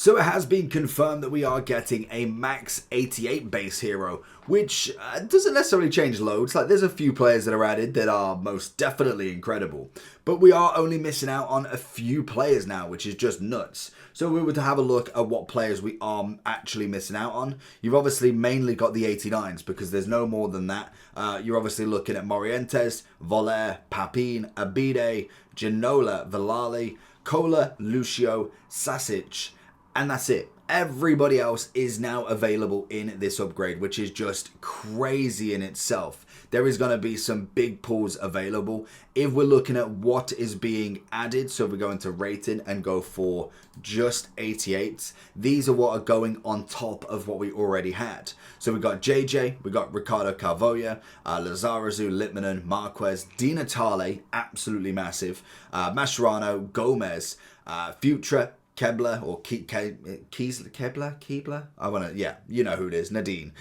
So it has been confirmed that we are getting a max 88 base hero, which doesn't necessarily change loads. Like, there's a few players that are added that are most definitely incredible, but we are only missing out on a few players now, which is just nuts. So we were to have a look at what players we are actually missing out on. You've obviously mainly got the 89s because there's no more than that. You're obviously looking at Morientes, Voler, Papin, Abide, Ginola, Villali, Kola, Lucio, Sasic, and that's it. Everybody else is now available in this upgrade, which is just crazy in itself. There is going to be some big pulls available. If we're looking at what is being added, so we go into rating and go for just 88s, these are what are going on top of what we already had. So we got JJ, we got Ricardo Carvalho, Lizarazu, Litmanen, Marquez, Di Natale, absolutely massive, Mascherano, Gomez, Futre, Kebler or Kebler? I want to, yeah, you know who it is. Nadine.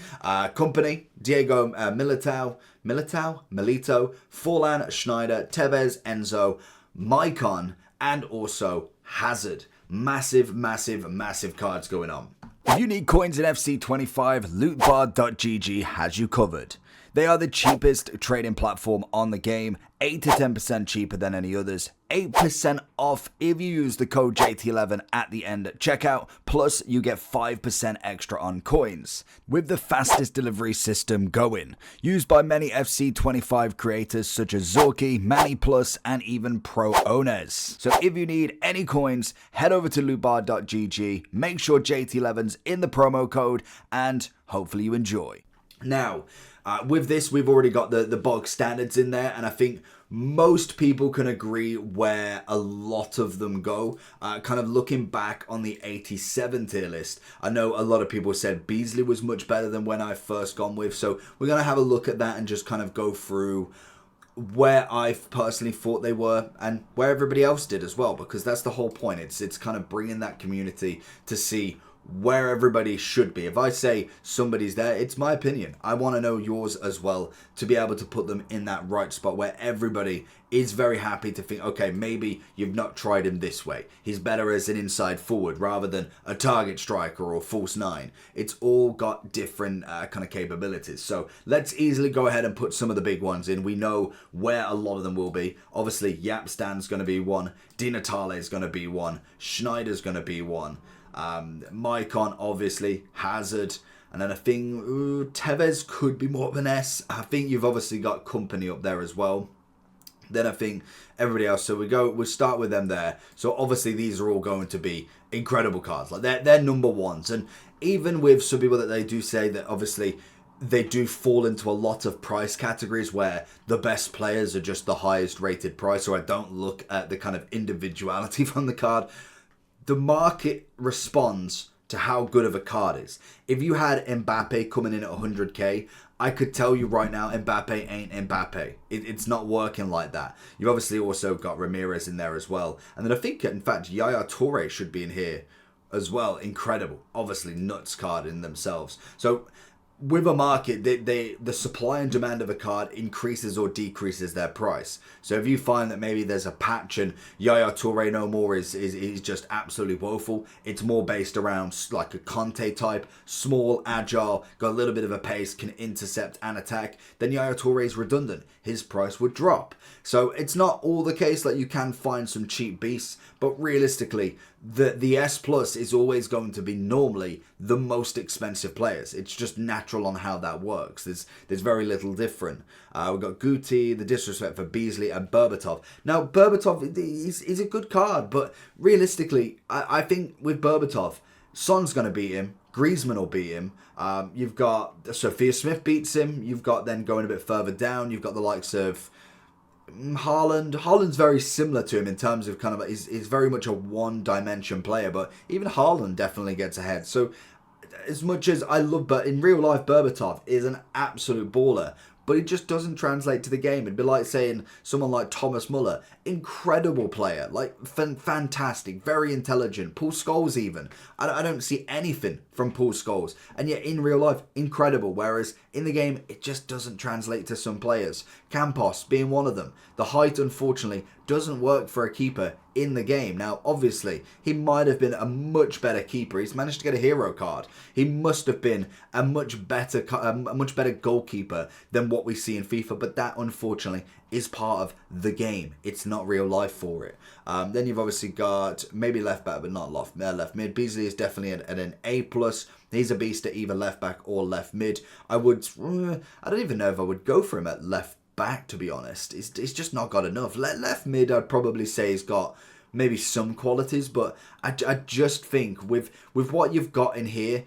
Company, Diego Milito, Forlan, Schneider, Tevez, Enzo, Maicon, and also Hazard. Massive cards going on. If you need coins in FC25, lootbar.gg has you covered. They are the cheapest trading platform on the game, 8 to 10% cheaper than any others, 8% off if you use the code JT11 at the end at checkout, plus you get 5% extra on coins. With the fastest delivery system going, used by many FC25 creators such as Zorki, Manny Plus, and even Pro owners. So if you need any coins, head over to lootbar.gg, make sure JT11's in the promo code, and hopefully you enjoy. Now, with this, we've already got the bog standards in there, and I think most people can agree where a lot of them go. Kind of looking back on the 87 tier list, I know a lot of people said Beasley was much better than when I first gone with, so we're going to have a look at that and just kind of go through where I personally thought they were and where everybody else did as well, because that's the whole point. It's kind of bringing that community to see where everybody should be. If I say somebody's there, it's my opinion. I want to know yours as well to be able to put them in that right spot where everybody is very happy to think, okay, maybe you've not tried him this way. He's better as an inside forward rather than a target striker or false nine. It's all got different kind of capabilities. So let's easily go ahead and put some of the big ones in. We know where a lot of them will be. Obviously, Yapstan's going to be one. Di Natale is going to be one. Schneider's going to be one. Maicon, obviously, Hazard, and then I think Tevez could be more of an S. I think you've obviously got Company up there as well. Then I think everybody else. So we start with them there. So obviously these are all going to be incredible cards. Like they're number ones, and even with some people that they do say that obviously they do fall into a lot of price categories where the best players are just the highest rated price. So I don't look at the kind of individuality from the card. The market responds to how good of a card is. If you had Mbappe coming in at 100k, I could tell you right now, Mbappe ain't Mbappe. It's not working like that. You've obviously also got Ramirez in there as well. And then I think, in fact, Yaya Toure should be in here as well. Incredible. Obviously, nuts card in themselves. So with a market, the supply and demand of a card increases or decreases their price. So if you find that maybe there's a patch and Yaya Toure no more is just absolutely woeful, it's more based around like a Conte type, small, agile, got a little bit of a pace, can intercept and attack, then Yaya Toure is redundant. His price would drop. So it's not all the case that you can find some cheap beasts, but realistically, the S Plus is always going to be normally the most expensive players. It's just natural on how that works. There's very little different. We've got Guti, the disrespect for Beasley, and Berbatov. Now, Berbatov is a good card, but realistically, I think with Berbatov, Son's going to beat him. Griezmann will beat him. You've got Sophia Smith beats him. You've got then going a bit further down, you've got the likes of Haaland. Haaland's very similar to him in terms of kind of he's very much a one-dimension player, but even Haaland definitely gets ahead. So as much as I love, but in real life, Berbatov is an absolute baller, but it just doesn't translate to the game. It'd be like saying someone like Thomas Muller, incredible player, like fantastic, very intelligent. Paul Scholes even. I don't see anything from Paul Scholes. And yet in real life, incredible. Whereas in the game, it just doesn't translate to some players. Campos being one of them. The height, unfortunately, doesn't work for a keeper in the game. Now, obviously, he might have been a much better keeper. He's managed to get a hero card. He must have been a much better goalkeeper than what we see in FIFA, but that, unfortunately, is part of the game. It's not real life for it. Then you've obviously got maybe left back, but not left mid. Beasley is definitely at an A+. He's a beast at either left back or left mid. I don't even know if I would go for him at left back, to be honest. He's just not got enough. Left mid, I'd probably say he's got maybe some qualities, but I just think with what you've got in here,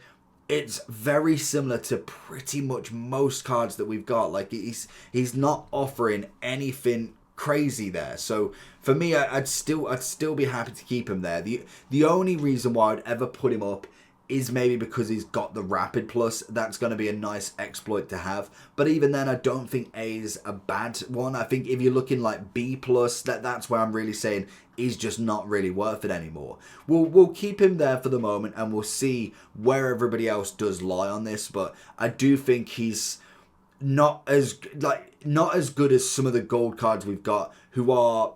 it's very similar to pretty much most cards that we've got. Like, he's not offering anything crazy there. So for me, I'd still be happy to keep him there. The only reason why I'd ever put him up is maybe because he's got the rapid plus. That's going to be a nice exploit to have. But even then, I don't think A is a bad one. I think if you're looking like B plus, that's where I'm really saying he's just not really worth it anymore. We'll keep him there for the moment, and we'll see where everybody else does lie on this. But I do think he's not as good as some of the gold cards we've got, who are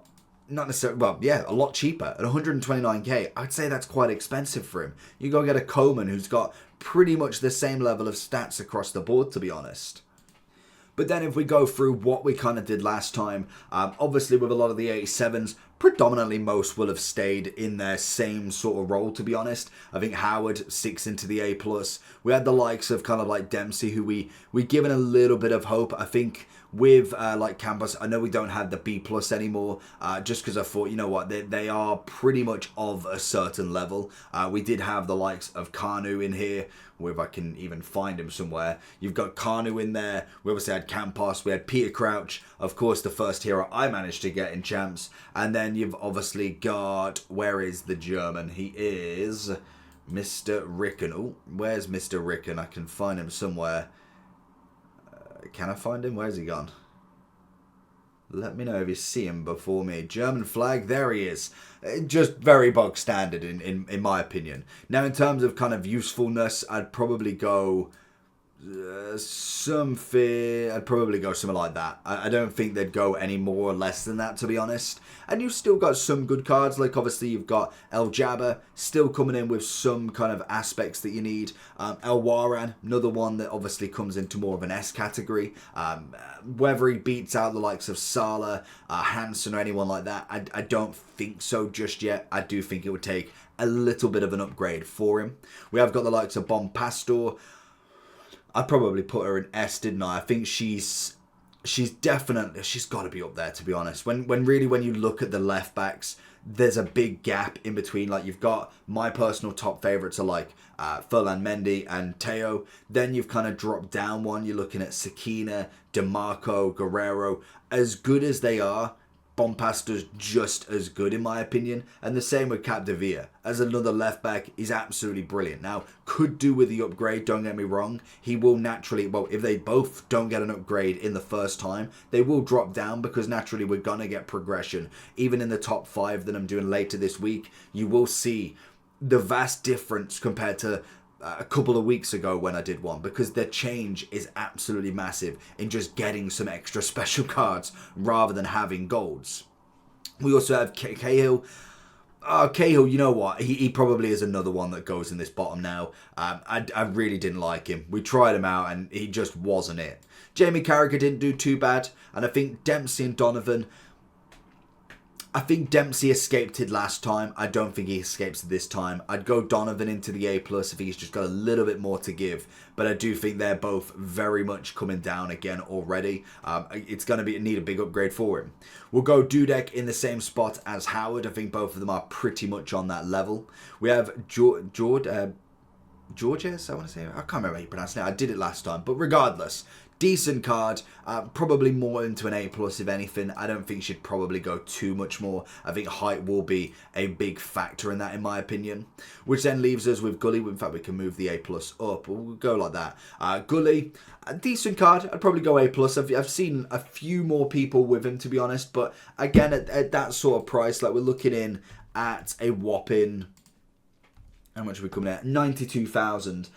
not necessarily, well, yeah, a lot cheaper at 129k. I'd say that's quite expensive for him. You go get a Coman who's got pretty much the same level of stats across the board, to be honest. But then if we go through what we kind of did last time, obviously with a lot of the 87s, predominantly most will have stayed in their same sort of role, to be honest. I think Howard, 6 into the A+. We had the likes of kind of like Dempsey, who we given a little bit of hope. I think with like Campos, I know we don't have the B+ anymore, just because I thought, you know what, they are pretty much of a certain level. We did have the likes of Kanu in here, if I can even find him somewhere. You've got Kanu in there. We obviously had Campos. We had Peter Crouch, of course, the first hero I managed to get in Champs. And then you've obviously got, where is the German? He is Mr. Ricken. Oh, where's Mr. Ricken? I can find him somewhere. Can I find him? Where's he gone? Let me know if you see him before me. German flag, there he is. Just very bog standard in my opinion. Now, in terms of kind of usefulness, I'd probably go something like that. I don't think they'd go any more or less than that, to be honest. And you've still got some good cards, like obviously you've got El Jabba still coming in with some kind of aspects that you need. El Waran, another one that obviously comes into more of an S category. Whether he beats out the likes of Salah, Hansen or anyone like that, I don't think so just yet. I do think it would take a little bit of an upgrade for him. We have got the likes of Bon Pastor. I'd probably put her in S, didn't I? I think she's got to be up there, to be honest. When you look at the left backs, there's a big gap in between. Like, you've got my personal top favourites are like Ferland Mendy and Teo. Then you've kind of dropped down one. You're looking at Sakina, DeMarco, Guerrero. As good as they are, Bompastor's just as good in my opinion, and the same with Capdevia. As another left back, he's absolutely brilliant. Now, could do with the upgrade, don't get me wrong. He will naturally, well, if they both don't get an upgrade in the first time, they will drop down, because naturally we're gonna get progression. Even in the top 5 that I'm doing later this week, you will see the vast difference compared to a couple of weeks ago when I did one, because the change is absolutely massive in just getting some extra special cards rather than having golds. We also have Cahill. Cahill, you know what? He probably is another one that goes in this bottom now. I really didn't like him. We tried him out and he just wasn't it. Jamie Carragher didn't do too bad, and I think Dempsey and Donovan, I think Dempsey escaped it last time. I don't think he escapes it this time. I'd go Donovan into the A+. I think he's just got a little bit more to give. But I do think they're both very much coming down again already. It's going to need a big upgrade for him. We'll go Dudek in the same spot as Howard. I think both of them are pretty much on that level. We have Georges, I want to say. I can't remember how you pronounce it. I did it last time. But regardless, decent card, probably more into an A+, if anything. I don't think she'd probably go too much more. I think height will be a big factor in that, in my opinion. Which then leaves us with Gully. In fact, we can move the A+ up. We'll go like that. Gully, a decent card. I'd probably go A+. I've seen a few more people with him, to be honest. But again, at that sort of price, like we're looking in at a whopping, how much are we coming at? 92,000.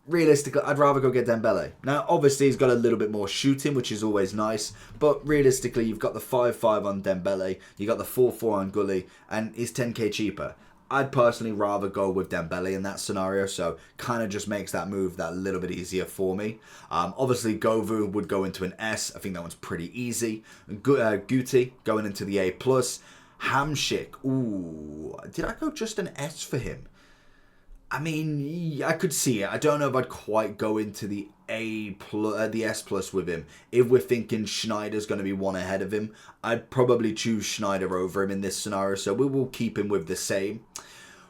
realistically, I'd rather go get Dembele. Now, obviously, he's got a little bit more shooting, which is always nice. But realistically, you've got the 5-5 on Dembele, you got the 4-4 on Gully, and he's 10k cheaper. I'd personally rather go with Dembele in that scenario, so kind of just makes that move that little bit easier for me. Obviously, Govu would go into an S. I think that one's pretty easy. Guti going into the A+. Hamsik, ooh, did I go just an S for him? I mean, I could see it. I don't know if I'd quite go into the the S+ with him. If we're thinking Schneider's going to be one ahead of him, I'd probably choose Schneider over him in this scenario, so we will keep him with the same.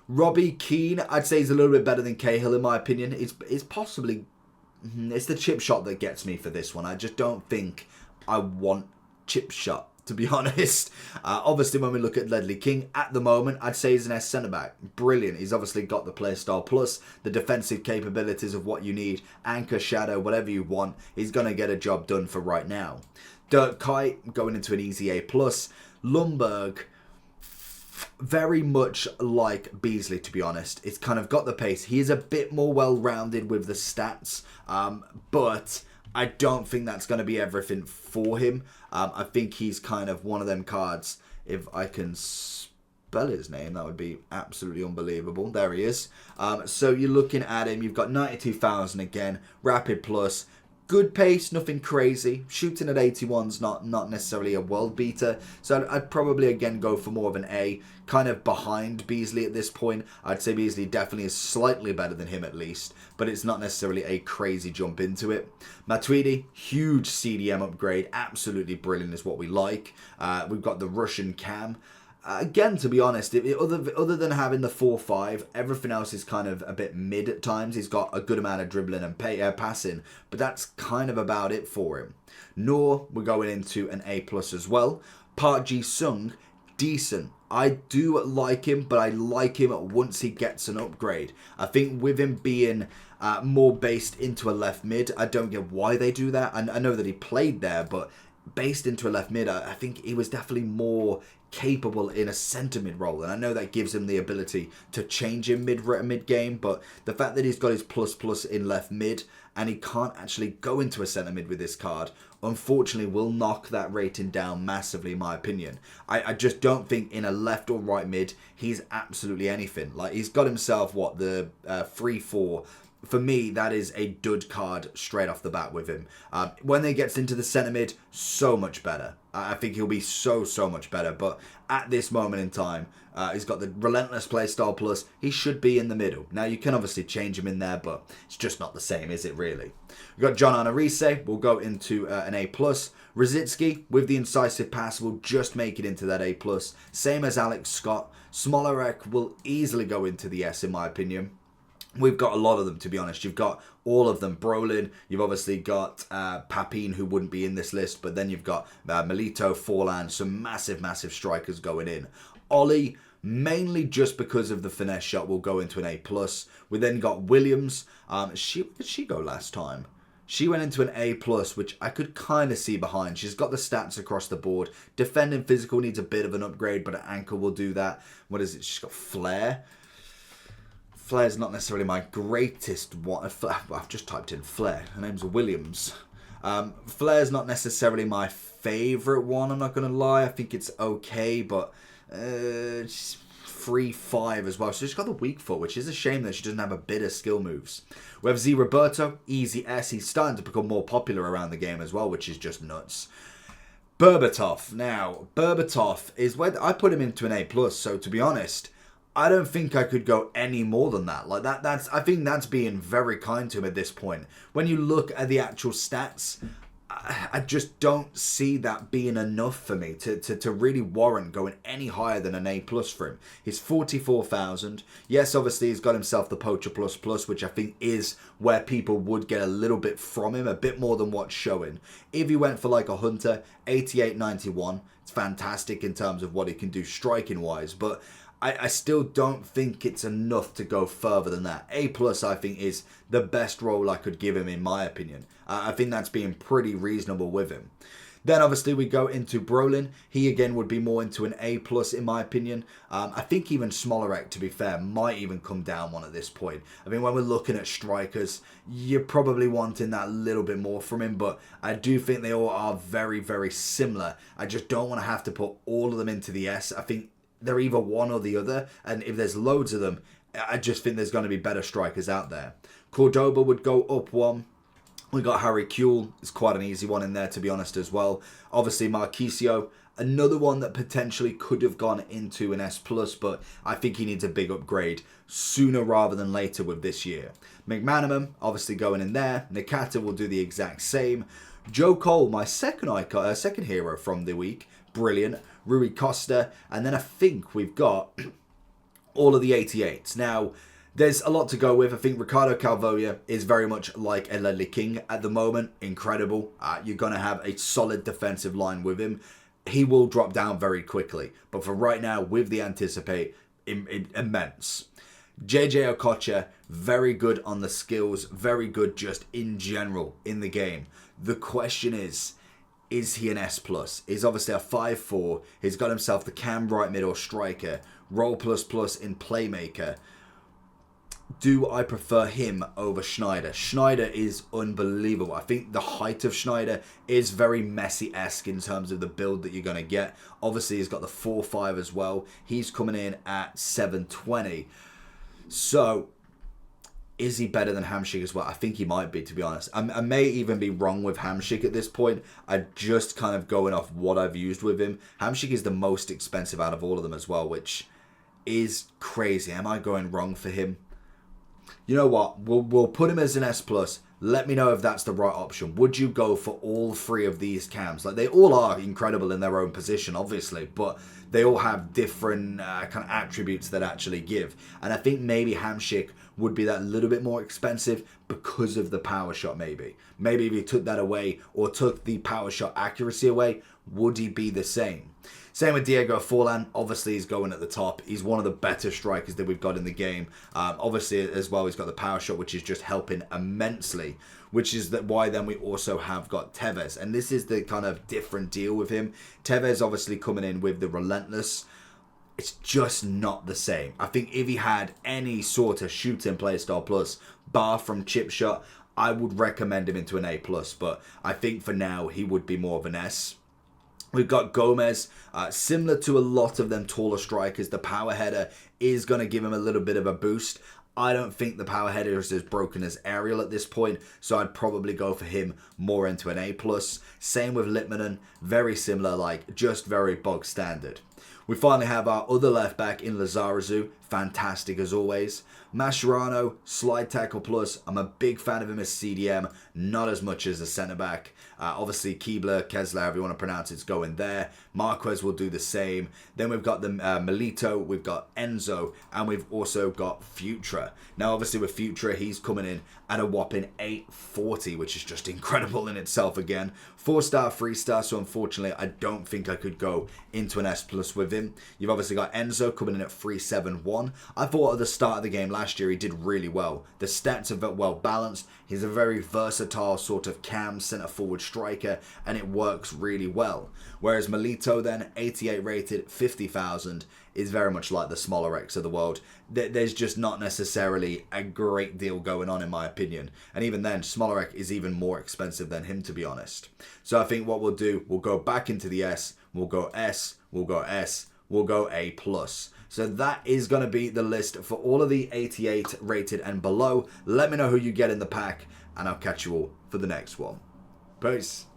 Robbie Keane, I'd say he's a little bit better than Cahill in my opinion. It's possibly, it's the chip shot that gets me for this one. I just don't think I want chip shot, to be honest. Obviously, when we look at Ledley King, at the moment, I'd say he's an S centre-back. Brilliant. He's obviously got the playstyle plus the defensive capabilities of what you need. Anchor, shadow, whatever you want. He's going to get a job done for right now. Dirk Kuyt going into an easy A+. Lundberg, very much like Beasley, to be honest. It's kind of got the pace. He is a bit more well-rounded with the stats, but I don't think that's going to be everything for him. I think he's kind of one of them cards. If I can spell his name, that would be absolutely unbelievable. There he is. So you're looking at him. You've got 92,000 again. Rapid plus. Good pace, nothing crazy. Shooting at 81's not necessarily a world beater. So I'd probably, again, go for more of an A. Kind of behind Beasley at this point. I'd say Beasley definitely is slightly better than him at least. But it's not necessarily a crazy jump into it. Matuidi, huge CDM upgrade. Absolutely brilliant is what we like. We've got the Russian Cam. Again, to be honest, other than having the 4-5, everything else is kind of a bit mid at times. He's got a good amount of dribbling and passing, but that's kind of about it for him. Noor, we're going into an A+ as well. Park Ji-sung, decent. I do like him, but I like him once he gets an upgrade. I think with him being more based into a left mid, I don't get why they do that. I know that he played there, but based into a left mid, I think he was definitely more capable in a centre mid role, and I know that gives him the ability to change him mid game, but the fact that he's got his plus in left mid and he can't actually go into a centre mid with this card, unfortunately will knock that rating down massively in my opinion. I just don't think in a left or right mid he's absolutely anything. Like, he's got himself the 3-4. For me, that is a dud card straight off the bat with him. When he gets into the centre mid, so much better. I think he'll be so much better. But at this moment in time, he's got the relentless playstyle plus. He should be in the middle. Now, you can obviously change him in there, but it's just not the same, is it really? We've got John Anarise. We'll go into an A+. Rosicki, with the incisive pass, will just make it into that A+. Same as Alex Scott. Smolarek will easily go into the S, in my opinion. We've got a lot of them, to be honest. You've got all of them. Brolin, you've obviously got Papin, who wouldn't be in this list, but then you've got Melito, Forlan, some massive strikers going in. Ollie, mainly just because of the finesse shot, will go into an A+. We then got Williams. Where did she go last time? She went into an A+, which I could kind of see behind. She's got the stats across the board. Defending physical needs a bit of an upgrade, but an anchor will do that. What is it? She's got flair. Flair's not necessarily my greatest one. I've just typed in Flair. Her name's Williams. Flair's not necessarily my favourite one, I'm not going to lie. I think it's okay, but she's 3-5 as well. So she's got the weak foot, which is a shame that she doesn't have a bit of skill moves. We have Z Roberto, easy S. He's starting to become more popular around the game as well, which is just nuts. Berbatov. Now, Berbatov is where I put him into an A+, so to be honest, I don't think I could go any more than that. Like I think that's being very kind to him at this point. When you look at the actual stats, I just don't see that being enough for me to really warrant going any higher than an A+ for him. He's 44,000. Yes, obviously he's got himself the Poacher plus, which I think is where people would get a little bit from him, a bit more than what's showing. If he went for like a Hunter, 88.91, it's fantastic in terms of what he can do striking wise, but I still don't think it's enough to go further than that. A+, I think, is the best role I could give him, in my opinion. I think that's being pretty reasonable with him. Then obviously we go into Brolin. He again would be more into an A plus in my opinion. I think even Smolarek, to be fair, might even come down one at this point. I mean, when we're looking at strikers, you're probably wanting that little bit more from him, but I do think they all are very, very similar. I just don't want to have to put all of them into the S. I think they're either one or the other, and if there's loads of them, I just think there's going to be better strikers out there. Cordoba would go up one. We got Harry Kewell. It's quite an easy one in there, to be honest, as well. Obviously, Marquisio, another one that potentially could have gone into an S+, but I think he needs a big upgrade sooner rather than later with this year. McManaman, obviously going in there. Nakata will do the exact same. Joe Cole, my second icon, second hero from the week. Brilliant. Rui Costa. And then I think we've got all of the 88s. Now, there's a lot to go with. I think Ricardo Calvoia is very much like a Ledley King at the moment. Incredible. You're going to have a solid defensive line with him. He will drop down very quickly. But for right now, with the anticipate, immense. JJ Okocha, very good on the skills. Very good just in general in the game. The question is he an S+? He's obviously a 5'4". He's got himself the cam right middle striker. Roll plus in playmaker. Do I prefer him over Schneider? Schneider is unbelievable. I think the height of Schneider is very Messi-esque in terms of the build that you're going to get. Obviously, he's got the 4'5" as well. He's coming in at 720. So, is he better than Hamsik as well? I think he might be, to be honest. I may even be wrong with Hamsik at this point. I'm just kind of going off what I've used with him. Hamsik is the most expensive out of all of them as well, which is crazy. Am I going wrong for him? You know what? We'll put him as an S+. Let me know if that's the right option. Would you go for all three of these cams? Like, they all are incredible in their own position, obviously, but they all have different kind of attributes that actually give. And I think maybe Hamsik would be that little bit more expensive because of the power shot, maybe. Maybe if you took that away or took the power shot accuracy away, would he be the same? Same with Diego Forlan. Obviously, he's going at the top. He's one of the better strikers that we've got in the game. Obviously, as well, he's got the power shot, which is just helping immensely, which is why then we also have got Tevez. And this is the kind of different deal with him. Tevez obviously coming in with the relentless. It's just not the same. I think if he had any sort of shooting playstyle plus, bar from chip shot, I would recommend him into an A+. But I think for now, he would be more of an S. We've got Gomez, similar to a lot of them taller strikers. The power header is going to give him a little bit of a boost. I don't think the power header is as broken as Ariel at this point, so I'd probably go for him more into an A+. Same with Litmanen, very similar, like just very bog standard. We finally have our other left back in Lizarazu, fantastic as always. Mascherano, slide tackle plus. I'm a big fan of him as CDM, not as much as a centre back. Obviously, Keebler, Kessler, however you want to pronounce it's going there. Marquez will do the same. Then we've got the Melito, we've got Enzo, and we've also got Futra. Now, obviously, with Futra, he's coming in at a whopping 840, which is just incredible in itself again. 4-star, 3-star, so unfortunately, I don't think I could go into an S+ with him. You've obviously got Enzo coming in at 371. I thought at the start of the game last year, he did really well. The stats are well balanced. He's a very versatile sort of cam centre forward striker, and it works really well. Whereas Melito then, 88 rated, 50,000, is very much like the Smolareks of the world. There's just not necessarily a great deal going on in my opinion. And even then, Smolarek is even more expensive than him, to be honest. So I think what we'll do, we'll go back into the S, we'll go S, we'll go S, we'll go A+. So that is going to be the list for all of the 88 rated and below. Let me know who you get in the pack, and I'll catch you all for the next one. Peace.